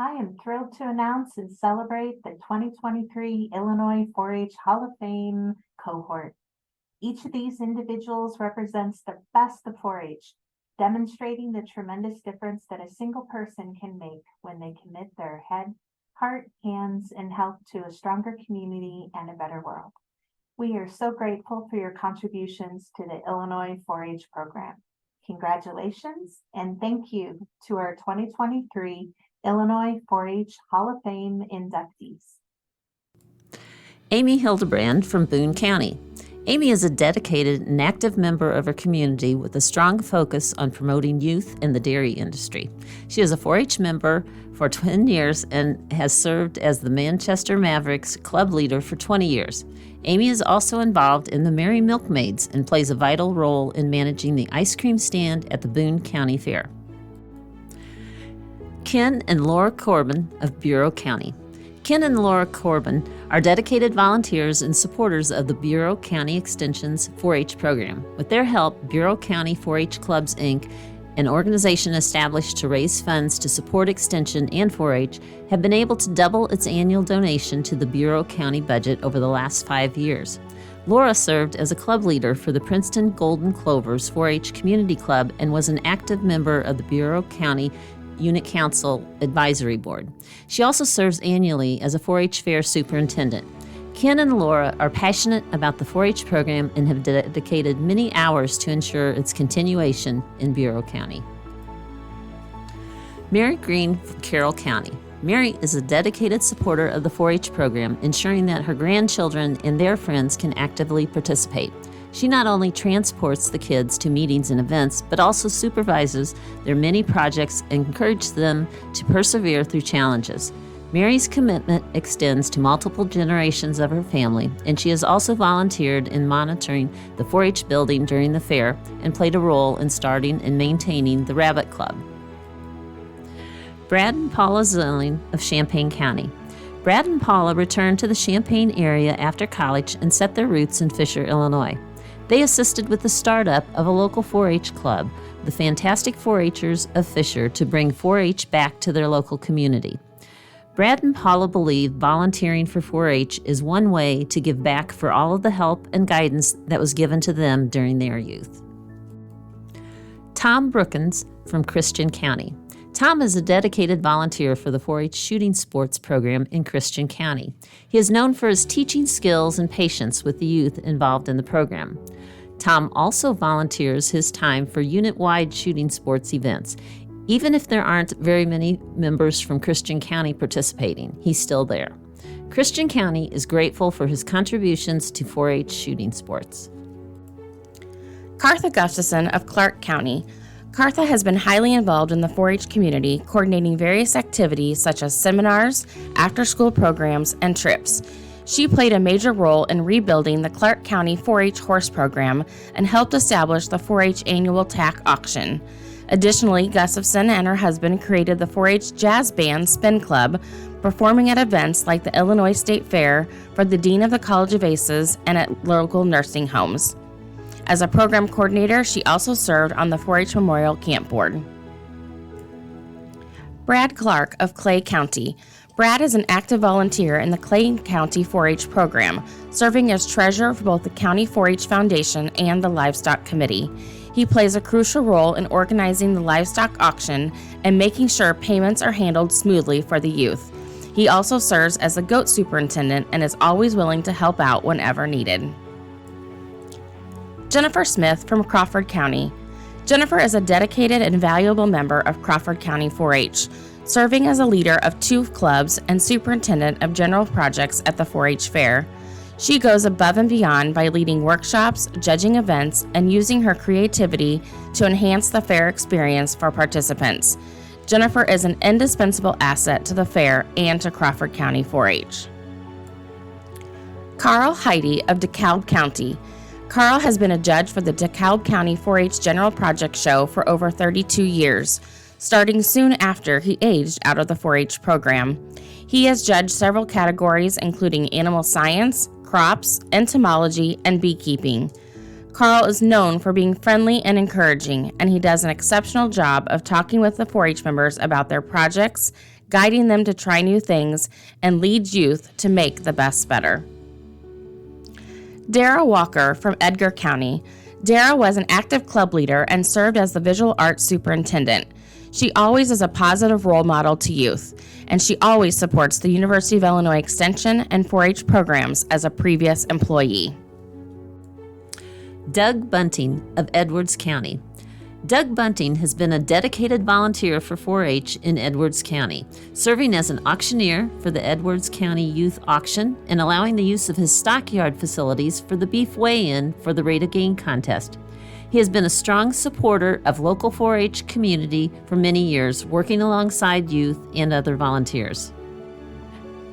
I am thrilled to announce and celebrate the 2023 Illinois 4-H Hall of Fame cohort. Each of these individuals represents the best of 4-H, demonstrating the tremendous difference that a single person can make when they commit their head, heart, hands, and health to a stronger community and a better world. We are so grateful for your contributions to the Illinois 4-H program. Congratulations and thank you to our 2023 Illinois 4-H Hall of Fame inductees. Amy Hildebrand from Boone County. Amy is a dedicated and active member of her community with a strong focus on promoting youth in the dairy industry. She is a 4-H member for 10 years and has served as the Manchester Mavericks club leader for 20 years. Amy is also involved in the Merry Milkmaids and plays a vital role in managing the ice cream stand at the Boone County Fair. Ken and Laura Corbin of Bureau County. Ken and Laura Corbin are dedicated volunteers and supporters of the Bureau County Extension's 4-H program. With their help, Bureau County 4-H Clubs, Inc., an organization established to raise funds to support Extension and 4-H, have been able to double its annual donation to the Bureau County budget over the last 5 years. Laura served as a club leader for the Princeton Golden Clovers 4-H Community Club and was an active member of the Bureau County Unit Council Advisory Board. She also serves annually as a 4-H fair superintendent. Ken and Laura are passionate about the 4-H program and have dedicated many hours to ensure its continuation in Bureau County. Mary Greene from Carroll County. Mary is a dedicated supporter of the 4-H program, ensuring that her grandchildren and their friends can actively participate. She not only transports the kids to meetings and events, but also supervises their many projects and encourages them to persevere through challenges. Mary's commitment extends to multiple generations of her family, and she has also volunteered in monitoring the 4-H building during the fair and played a role in starting and maintaining the Rabbit Club. Brad and Paula Zilling of Champaign County. Brad and Paula returned to the Champaign area after college and set their roots in Fisher, Illinois. They assisted with the startup of a local 4-H club, the Fantastic 4-Hers of Fisher, to bring 4-H back to their local community. Brad and Paula believe volunteering for 4-H is one way to give back for all of the help and guidance that was given to them during their youth. Tom Brookins from Christian County. Tom is a dedicated volunteer for the 4-H shooting sports program in Christian County. He is known for his teaching skills and patience with the youth involved in the program. Tom also volunteers his time for unit-wide shooting sports events. Even if there aren't very many members from Christian County participating, he's still there. Christian County is grateful for his contributions to 4-H shooting sports. Kartha Gustafson of Clark County. Kartha has been highly involved in the 4-H community, coordinating various activities such as seminars, after-school programs, and trips. She played a major role in rebuilding the Clark County 4-H horse program and helped establish the 4-H annual tack auction. Additionally, Gustafson and her husband created the 4-H Jazz Band Spin Club, performing at events like the Illinois State Fair for the Dean of the College of Aces and at local nursing homes. As a program coordinator, she also served on the 4-H Memorial Camp Board. Brad Clark of Clay County. Brad is an active volunteer in the Clay County 4-H program, serving as treasurer for both the County 4-H Foundation and the Livestock Committee. He plays a crucial role in organizing the livestock auction and making sure payments are handled smoothly for the youth. He also serves as the goat superintendent and is always willing to help out whenever needed. Jennifer Smith from Crawford County. Jennifer is a dedicated and valuable member of Crawford County 4-H, serving as a leader of 2 clubs and superintendent of general projects at the 4-H fair. She goes above and beyond by leading workshops, judging events, and using her creativity to enhance the fair experience for participants. Jennifer is an indispensable asset to the fair and to Crawford County 4-H. Carl Heidi of DeKalb County. Carl has been a judge for the DeKalb County 4-H General Project Show for over 32 years, starting soon after he aged out of the 4-H program. He has judged several categories, including animal science, crops, entomology, and beekeeping. Carl is known for being friendly and encouraging, and he does an exceptional job of talking with the 4-H members about their projects, guiding them to try new things and lead youth to make the best better. Daryl Walker from Edgar County. Daryl was an active club leader and served as the visual arts superintendent. She always is a positive role model to youth, and she always supports the University of Illinois Extension and 4-H programs as a previous employee. Doug Bunting of Edwards County. Doug Bunting has been a dedicated volunteer for 4-H in Edwards County, serving as an auctioneer for the Edwards County Youth Auction and allowing the use of his stockyard facilities for the beef weigh-in for the Rate of Gain contest. He has been a strong supporter of local 4-H community for many years, working alongside youth and other volunteers.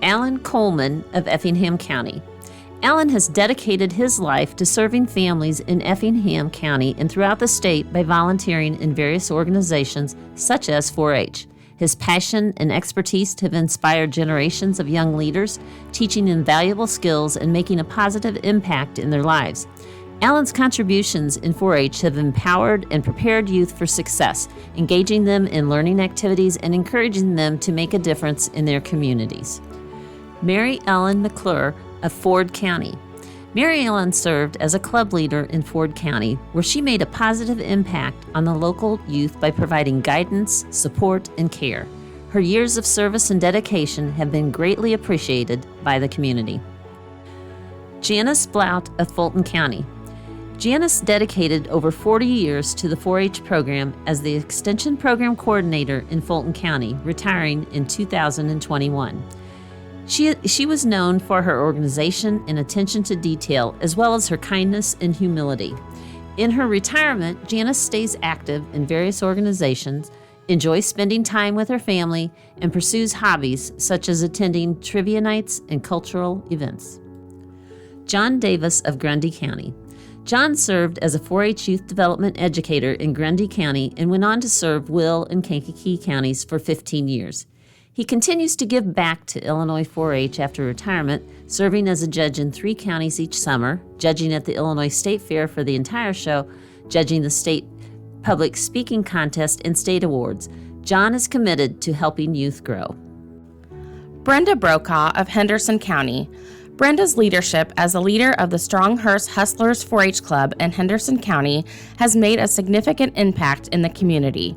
Alan Coleman of Effingham County. Alan has dedicated his life to serving families in Effingham County and throughout the state by volunteering in various organizations such as 4-H. His passion and expertise have inspired generations of young leaders, teaching them valuable skills and making a positive impact in their lives. Alan's contributions in 4-H have empowered and prepared youth for success, engaging them in learning activities and encouraging them to make a difference in their communities. Mary Ellen McClure of Ford County. Mary Ellen served as a club leader in Ford County, where she made a positive impact on the local youth by providing guidance, support, and care. Her years of service and dedication have been greatly appreciated by the community. Janice Blount of Fulton County. Janice dedicated over 40 years to the 4-H program as the Extension Program Coordinator in Fulton County, retiring in 2021. She was known for her organization and attention to detail, as well as her kindness and humility. In her retirement, Janice stays active in various organizations, enjoys spending time with her family, and pursues hobbies such as attending trivia nights and cultural events. John Davis of Grundy County. John served as a 4-H youth development educator in Grundy County and went on to serve Will and Kankakee counties for 15 years. He continues to give back to Illinois 4-H after retirement, serving as a judge in 3 counties each summer, judging at the Illinois State Fair for the entire show, judging the state public speaking contest and state awards. John is committed to helping youth grow. Brenda Brokaw of Henderson County. Brenda's leadership as a leader of the Stronghurst Hustlers 4-H Club in Henderson County has made a significant impact in the community.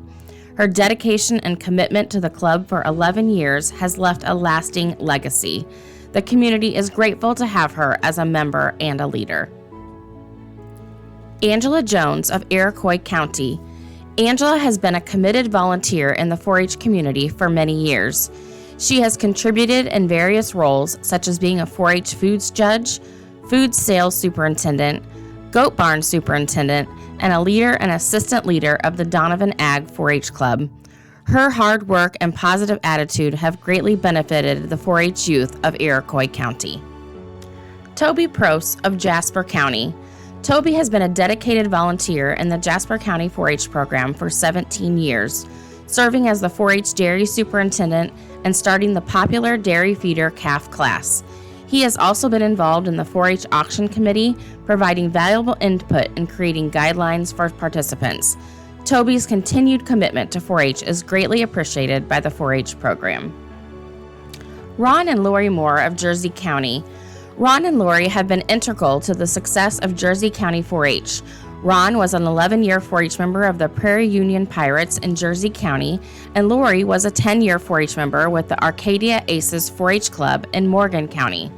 Her dedication and commitment to the club for 11 years has left a lasting legacy. The community is grateful to have her as a member and a leader. Angela Jones of Iroquois County. Angela has been a committed volunteer in the 4-H community for many years. She has contributed in various roles, such as being a 4-H foods judge, food sales superintendent, goat barn superintendent, and a leader and assistant leader of the Donovan Ag 4-H Club. Her hard work and positive attitude have greatly benefited the 4-H youth of Iroquois County. Toby Prost of Jasper County. Toby has been a dedicated volunteer in the Jasper County 4-H program for 17 years, serving as the 4-H dairy superintendent and starting the popular dairy feeder calf class. He has also been involved in the 4-H auction committee, providing valuable input in creating guidelines for participants. Toby's continued commitment to 4-H is greatly appreciated by the 4-H program. Ron and Lori Moore of Jersey County. Ron and Lori have been integral to the success of Jersey County 4-H. Ron was an 11-year 4-H member of the Prairie Union Pirates in Jersey County, and Lori was a 10-year 4-H member with the Arcadia Aces 4-H Club in Morgan County.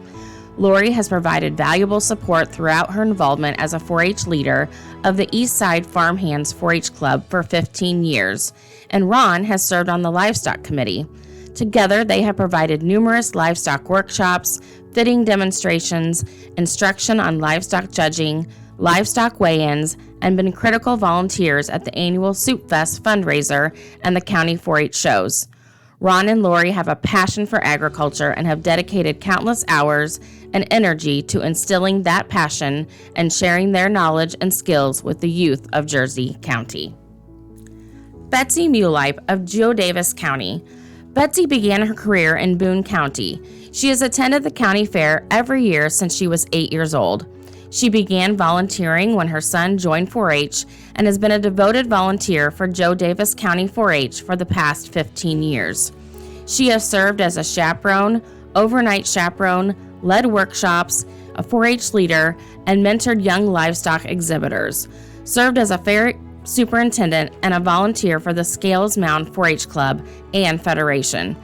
Lori has provided valuable support throughout her involvement as a 4-H leader of the East Side Farmhands 4-H Club for 15 years, and Ron has served on the Livestock Committee. Together, they have provided numerous livestock workshops, fitting demonstrations, instruction on livestock judging, livestock weigh-ins, and been critical volunteers at the annual Soup Fest fundraiser and the county 4-H shows. Ron and Lori have a passion for agriculture and have dedicated countless hours and energy to instilling that passion and sharing their knowledge and skills with the youth of Jersey County. Betsy Muleip of Joe Davis County. Betsy began her career in Boone County. She has attended the county fair every year since she was 8 years old. She began volunteering when her son joined 4-H and has been a devoted volunteer for Joe Davis County 4-H for the past 15 years. She has served as a chaperone, overnight chaperone, led workshops, a 4-H leader, and mentored young livestock exhibitors, served as a fair superintendent and a volunteer for the Scales Mound 4-H Club and Federation.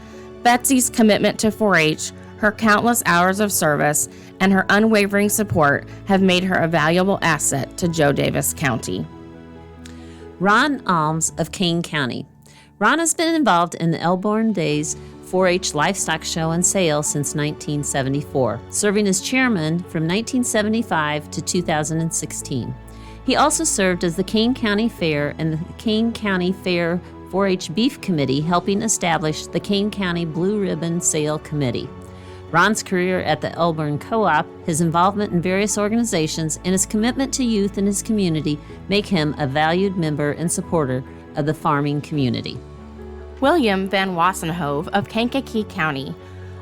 Betsy's commitment to 4-H, her countless hours of service, and her unwavering support have made her a valuable asset to Joe Davis County. Ron Alms of Kane County. Ron has been involved in the Elborn Days 4-H Livestock Show and Sale since 1974, serving as chairman from 1975 to 2016. He also served as the Kane County Fair and the Kane County Fair 4-H Beef Committee, helping establish the Kane County Blue Ribbon Sale Committee. Ron's career at the Elborn Co-op, his involvement in various organizations, and his commitment to youth in his community make him a valued member and supporter of the farming community. William Van Wassenhove of Kankakee County.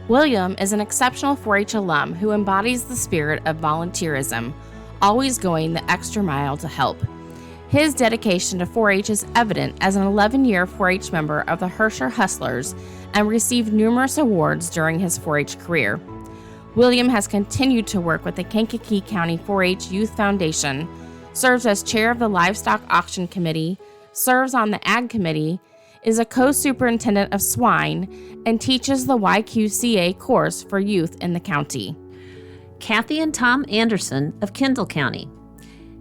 William is an exceptional 4-H alum who embodies the spirit of volunteerism, always going the extra mile to help. His dedication to 4-H is evident as an 11-year 4-H member of the Herscher Hustlers and received numerous awards during his 4-H career. William has continued to work with the Kankakee County 4-H Youth Foundation, serves as chair of the Livestock Auction Committee, serves on the Ag Committee, is a co-superintendent of swine, and teaches the YQCA course for youth in the county. Kathy and Tom Anderson of Kendall County.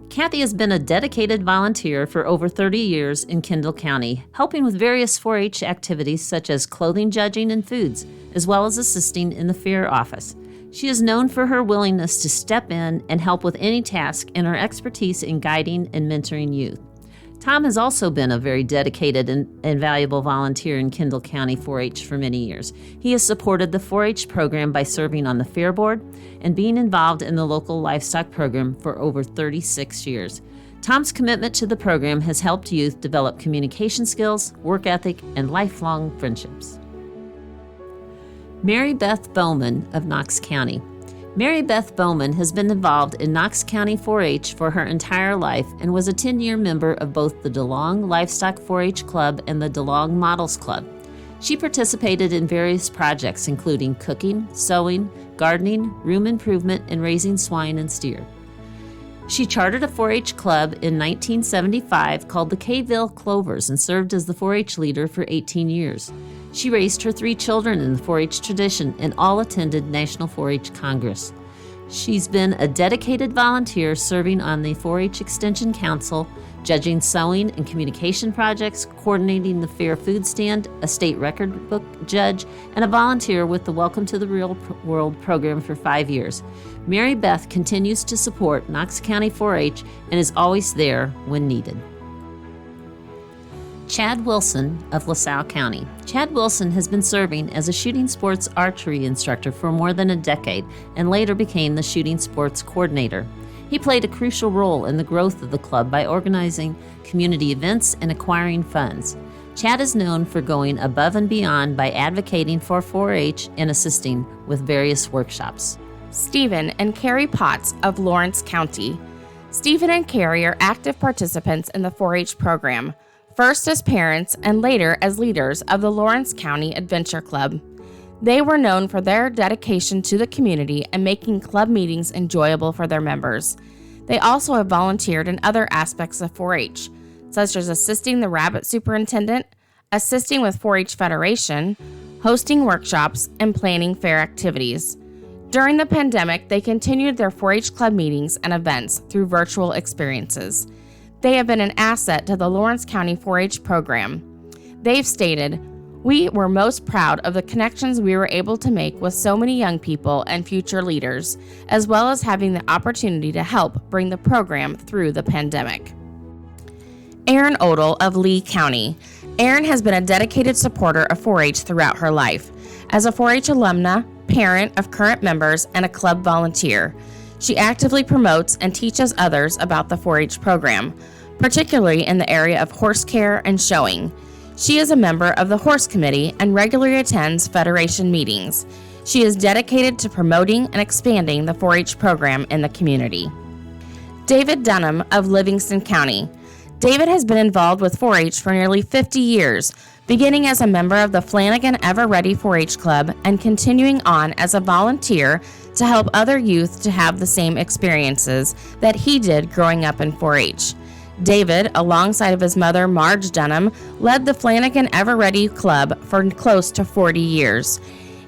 Kathy has been a dedicated volunteer for over 30 years in Kendall County, helping with various 4-H activities such as clothing judging and foods, as well as assisting in the fair office. She is known for her willingness to step in and help with any task and her expertise in guiding and mentoring youth. Tom has also been a very dedicated and valuable volunteer in Kendall County 4-H for many years. He has supported the 4-H program by serving on the Fair Board and being involved in the local livestock program for over 36 years. Tom's commitment to the program has helped youth develop communication skills, work ethic, and lifelong friendships. Mary Beth Bowman of Knox County. Mary Beth Bowman has been involved in Knox County 4-H for her entire life and was a 10-year member of both the DeLong Livestock 4-H Club and the DeLong Models Club. She participated in various projects including cooking, sewing, gardening, room improvement, and raising swine and steer. She chartered a 4-H club in 1975 called the Kayville Clovers and served as the 4-H leader for 18 years. She raised her 3 children in the 4-H tradition and all attended National 4-H Congress. She's been a dedicated volunteer serving on the 4-H Extension Council, judging sewing and communication projects, coordinating the fair food stand, a state record book judge, and a volunteer with the Welcome to the Real World program for 5 years. Mary Beth continues to support Knox County 4-H and is always there when needed. Chad Wilson of LaSalle County. Chad Wilson has been serving as a shooting sports archery instructor for more than a decade and later became the shooting sports coordinator. He played a crucial role in the growth of the club by organizing community events and acquiring funds. Chad is known for going above and beyond by advocating for 4-H and assisting with various workshops. Stephen and Carrie Potts of Lawrence County. Stephen and Carrie are active participants in the 4-H program, first as parents and later as leaders of the Lawrence County Adventure Club. They were known for their dedication to the community and making club meetings enjoyable for their members. They also have volunteered in other aspects of 4-H, such as assisting the rabbit superintendent, assisting with 4-H Federation, hosting workshops, and planning fair activities. During the pandemic, they continued their 4-H club meetings and events through virtual experiences. They have been an asset to the Lawrence County 4-H program. They've stated, "We were most proud of the connections we were able to make with so many young people and future leaders, as well as having the opportunity to help bring the program through the pandemic." Erin Odell of Lee County. Erin has been a dedicated supporter of 4-H throughout her life. As a 4-H alumna, parent of current members, and a club volunteer, she actively promotes and teaches others about the 4-H program, particularly in the area of horse care and showing. She is a member of the Horse Committee and regularly attends Federation meetings. She is dedicated to promoting and expanding the 4-H program in the community. David Dunham of Livingston County. David has been involved with 4-H for nearly 50 years, beginning as a member of the Flanagan Ever Ready 4-H Club and continuing on as a volunteer to help other youth to have the same experiences that he did growing up in 4-H. David, alongside of his mother Marge Dunham, led the Flanagan Ever Ready Club for close to 40 years.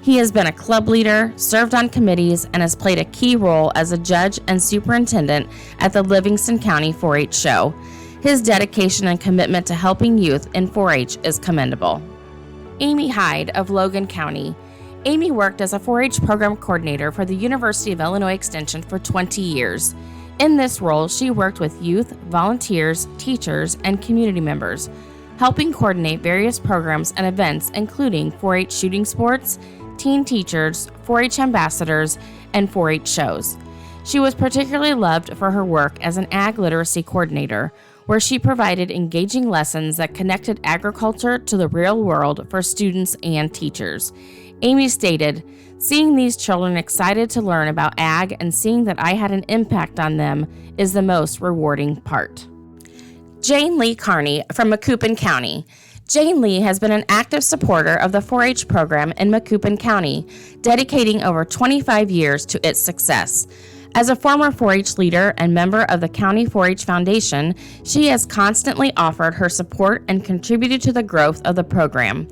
He has been a club leader, served on committees, and has played a key role as a judge and superintendent at the Livingston County 4-H show. His dedication and commitment to helping youth in 4-H is commendable. Amy Hyde of Logan County. Amy worked as a 4-H program coordinator for the University of Illinois Extension for 20 years. In this role, she worked with youth, volunteers, teachers, and community members, helping coordinate various programs and events including 4-H shooting sports, teen teachers, 4-H ambassadors, and 4-H shows. She was particularly loved for her work as an ag literacy coordinator, where she provided engaging lessons that connected agriculture to the real world for students and teachers. Amy stated, "Seeing these children excited to learn about ag and seeing that I had an impact on them is the most rewarding part." Jane Lee Carney from Macoupin County. Jane Lee has been an active supporter of the 4-H program in Macoupin County, dedicating over 25 years to its success. As a former 4-H leader and member of the County 4-H Foundation, she has constantly offered her support and contributed to the growth of the program.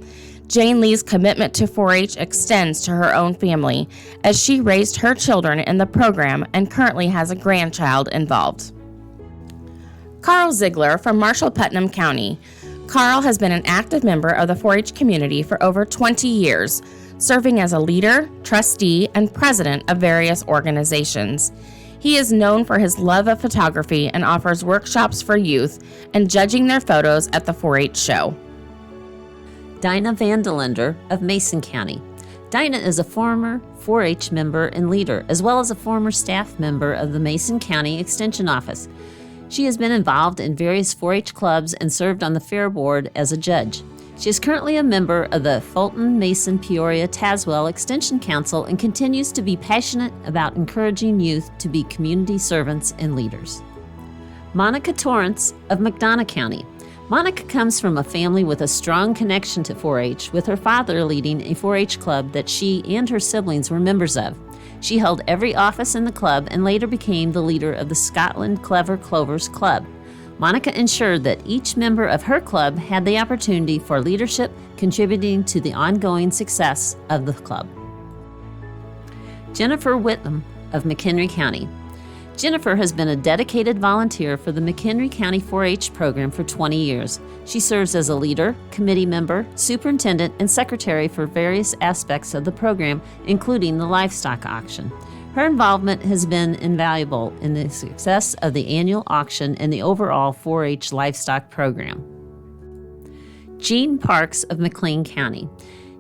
Jane Lee's commitment to 4-H extends to her own family, as she raised her children in the program and currently has a grandchild involved. Carl Ziegler from Marshall Putnam County. Carl has been an active member of the 4-H community for over 20 years, serving as a leader, trustee, and president of various organizations. He is known for his love of photography and offers workshops for youth and judging their photos at the 4-H show. Dinah Vandelender of Mason County. Dinah is a former 4-H member and leader, as well as a former staff member of the Mason County Extension Office. She has been involved in various 4-H clubs and served on the Fair Board as a judge. She is currently a member of the Fulton, Mason, Peoria, Tazewell Extension Council and continues to be passionate about encouraging youth to be community servants and leaders. Monica Torrance of McDonough County. Monica comes from a family with a strong connection to 4-H, with her father leading a 4-H club that she and her siblings were members of. She held every office in the club and later became the leader of the Scotland Clever Clovers Club. Monica ensured that each member of her club had the opportunity for leadership, contributing to the ongoing success of the club. Jennifer Whitlam of McHenry County. Jennifer has been a dedicated volunteer for the McHenry County 4-H program for 20 years. She serves as a leader, committee member, superintendent, and secretary for various aspects of the program, including the livestock auction. Her involvement has been invaluable in the success of the annual auction and the overall 4-H livestock program. Jean Parks of McLean County.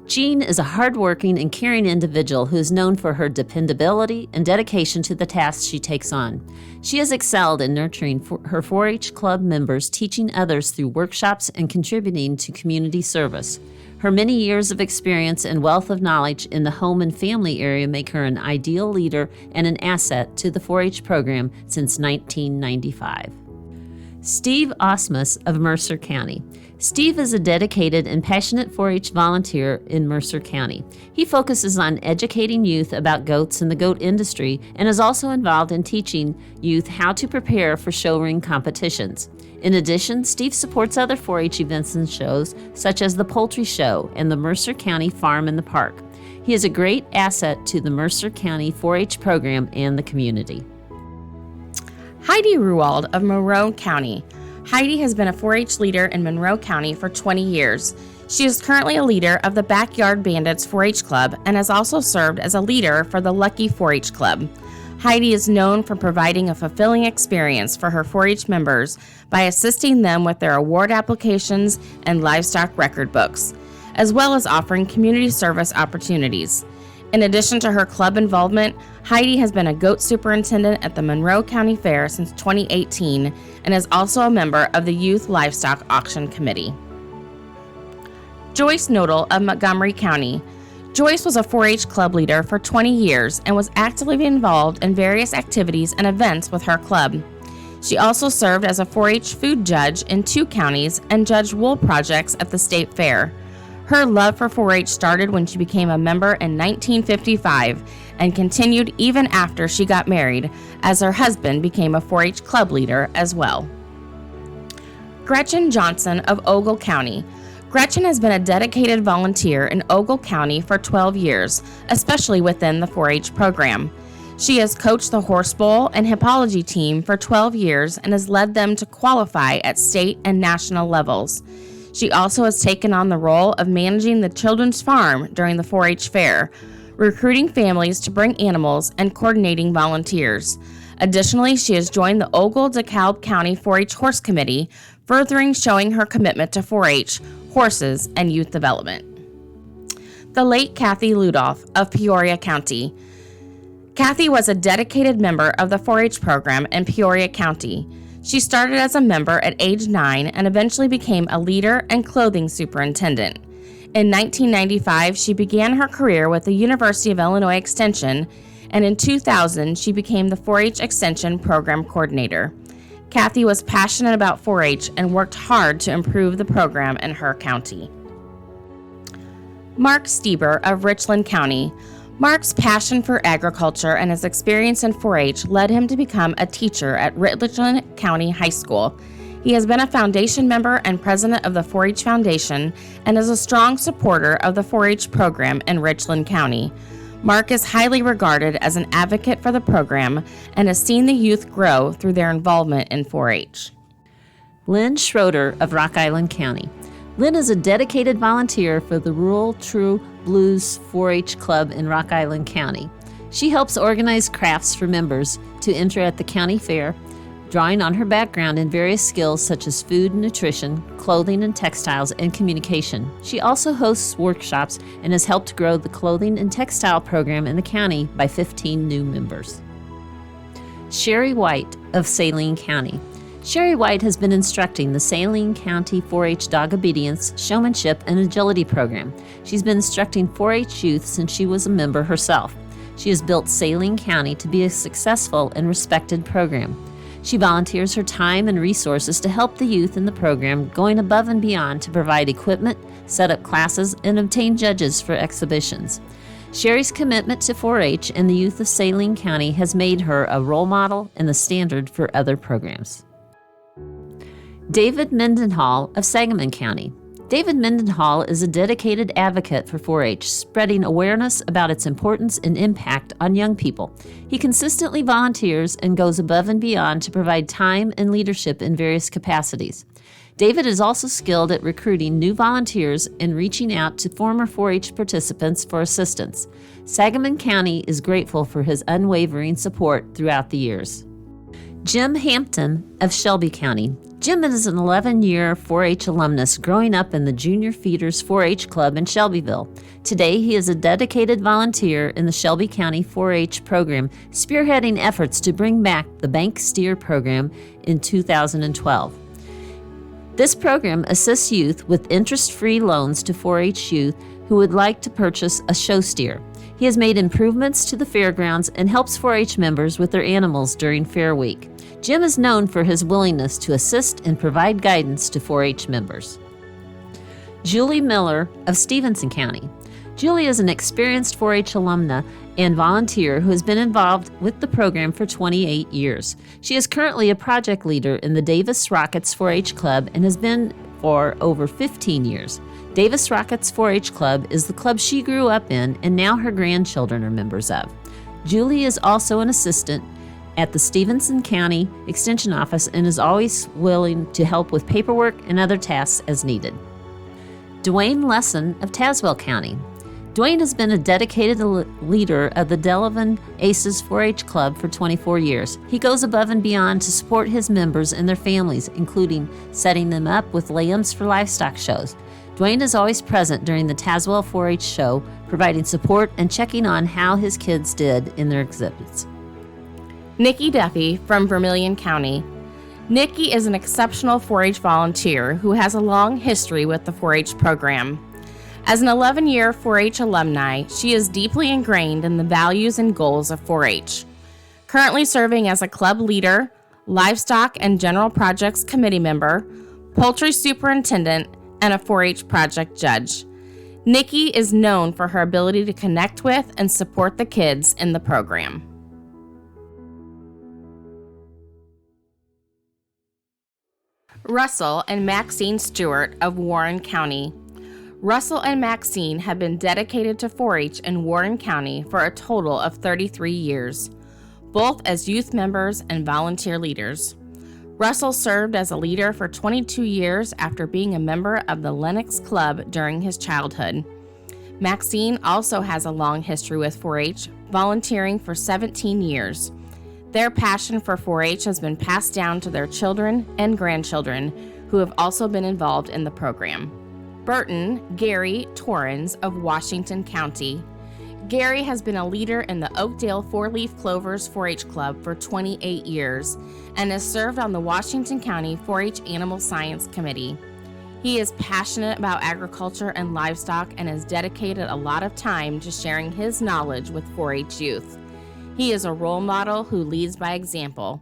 Jean is a hardworking and caring individual who is known for her dependability and dedication to the tasks she takes on. She has excelled in nurturing her 4-H club members, teaching others through workshops and contributing to community service. Her many years of experience and wealth of knowledge in the home and family area make her an ideal leader and an asset to the 4-H program since 1995. Steve Osmus of Mercer County. Steve is a dedicated and passionate 4-H volunteer in Mercer County. He focuses on educating youth about goats and the goat industry and is also involved in teaching youth how to prepare for show ring competitions. In addition, Steve supports other 4-H events and shows, such as the Poultry Show and the Mercer County Farm in the Park. He is a great asset to the Mercer County 4-H program and the community. Heidi Ruwald of Monroe County. Heidi has been a 4-H leader in Monroe County for 20 years. She is currently a leader of the Backyard Bandits 4-H Club and has also served as a leader for the Lucky 4-H Club. Heidi is known for providing a fulfilling experience for her 4-H members by assisting them with their award applications and livestock record books, as well as offering community service opportunities. In addition to her club involvement, Heidi has been a goat superintendent at the Monroe County Fair since 2018 and is also a member of the Youth Livestock Auction Committee. Joyce Nodal of Montgomery County. Joyce was a 4-H club leader for 20 years and was actively involved in various activities and events with her club. She also served as a 4-H food judge in 2 counties and judged wool projects at the state fair. Her love for 4-H started when she became a member in 1955 and continued even after she got married, as her husband became a 4-H club leader as well. Gretchen Johnson of Ogle County. Gretchen has been a dedicated volunteer in Ogle County for 12 years, especially within the 4-H program. She has coached the horse bowl and hippology team for 12 years and has led them to qualify at state and national levels. She also has taken on the role of managing the children's farm during the 4-H fair, recruiting families to bring animals and coordinating volunteers. Additionally, she has joined the Ogle-DeKalb County 4-H Horse Committee, furthering showing her commitment to 4-H, horses, and youth development. The late Kathy Ludolph of Peoria County. Kathy was a dedicated member of the 4-H program in Peoria County. She started as a member at age 9 and eventually became a leader and clothing superintendent. In 1995, she began her career with the University of Illinois Extension, and in 2000, she became the 4-H Extension Program Coordinator. Kathy was passionate about 4-H and worked hard to improve the program in her county. Mark Stieber of Richland County. Mark's passion for agriculture and his experience in 4-H led him to become a teacher at Richland County High School. He has been a foundation member and president of the 4-H Foundation and is a strong supporter of the 4-H program in Richland County. Mark is highly regarded as an advocate for the program and has seen the youth grow through their involvement in 4-H. Lynn Schroeder of Rock Island County. Lynn is a dedicated volunteer for the Rural True Blues 4-H Club in Rock Island County. She helps organize crafts for members to enter at the county fair, drawing on her background in various skills such as food and nutrition, clothing and textiles, and communication. She also hosts workshops and has helped grow the clothing and textile program in the county by 15 new members. Sherry White of Saline County. Sherry White has been instructing the Saline County 4-H Dog Obedience, Showmanship, and Agility program. She's been instructing 4-H youth since she was a member herself. She has built Saline County to be a successful and respected program. She volunteers her time and resources to help the youth in the program, going above and beyond to provide equipment, set up classes, and obtain judges for exhibitions. Sherry's commitment to 4-H and the youth of Saline County has made her a role model and the standard for other programs. David Mendenhall of Sangamon County. David Mendenhall is a dedicated advocate for 4-H, spreading awareness about its importance and impact on young people. He consistently volunteers and goes above and beyond to provide time and leadership in various capacities. David is also skilled at recruiting new volunteers and reaching out to former 4-H participants for assistance. Sangamon County is grateful for his unwavering support throughout the years. Jim Hampton of Shelby County. Jim is an 11-year 4-H alumnus growing up in the Junior Feeders 4-H Club in Shelbyville. Today, he is a dedicated volunteer in the Shelby County 4-H program, spearheading efforts to bring back the Bank Steer program in 2012. This program assists youth with interest-free loans to 4-H youth who would like to purchase a show steer. He has made improvements to the fairgrounds and helps 4-H members with their animals during Fair Week. Jim is known for his willingness to assist and provide guidance to 4-H members. Julie Miller of Stevenson County. Julie is an experienced 4-H alumna and volunteer who has been involved with the program for 28 years. She is currently a project leader in the Davis Rockets 4-H Club and has been for over 15 years. Davis Rockets 4-H Club is the club she grew up in and now her grandchildren are members of. Julie is also an assistant at the Stevenson County Extension Office and is always willing to help with paperwork and other tasks as needed. Dwayne Lesson of Tazewell County. Dwayne has been a dedicated leader of the Delavan Aces 4-H Club for 24 years. He goes above and beyond to support his members and their families, including setting them up with lambs for livestock shows. Dwayne is always present during the Tazewell 4-H show, providing support and checking on how his kids did in their exhibits. Nikki Duffy from Vermilion County. Nikki is an exceptional 4-H volunteer who has a long history with the 4-H program. As an 11-year 4-H alumni, she is deeply ingrained in the values and goals of 4-H. Currently serving as a club leader, livestock and general projects committee member, poultry superintendent, and a 4-H project judge. Nikki is known for her ability to connect with and support the kids in the program. Russell and Maxine Stewart of Warren County. Russell and Maxine have been dedicated to 4-H in Warren County for a total of 33 years, both as youth members and volunteer leaders. Russell served as a leader for 22 years after being a member of the Lenox Club during his childhood. Maxine also has a long history with 4-H, volunteering for 17 years. Their passion for 4-H has been passed down to their children and grandchildren, who have also been involved in the program. Burton Gary Torrens of Washington County. Gary has been a leader in the Oakdale Four-Leaf Clovers 4-H Club for 28 years and has served on the Washington County 4-H Animal Science Committee. He is passionate about agriculture and livestock and has dedicated a lot of time to sharing his knowledge with 4-H youth. He is a role model who leads by example,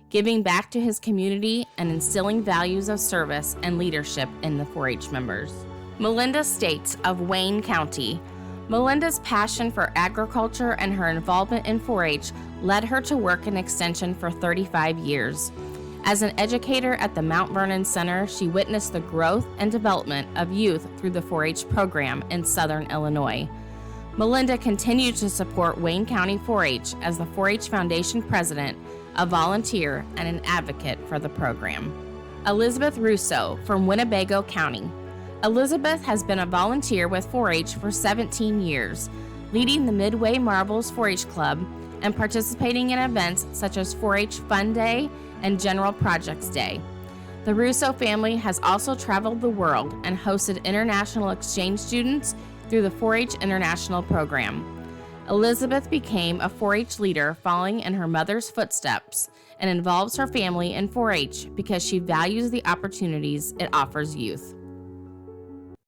giving back to his community and instilling values of service and leadership in the 4-H members. Melinda States of Wayne County. Melinda's passion for agriculture and her involvement in 4-H led her to work in Extension for 35 years. As an educator at the Mount Vernon Center, she witnessed the growth and development of youth through the 4-H program in Southern Illinois. Melinda continued to support Wayne County 4-H as the 4-H Foundation president, a volunteer, and an advocate for the program. Elizabeth Russo from Winnebago County. Elizabeth has been a volunteer with 4-H for 17 years, leading the Midway Marbles 4-H Club and participating in events such as 4-H Fun Day and General Projects Day. The Russo family has also traveled the world and hosted international exchange students through the 4-H International program. Elizabeth became a 4-H leader following in her mother's footsteps and involves her family in 4-H because she values the opportunities it offers youth.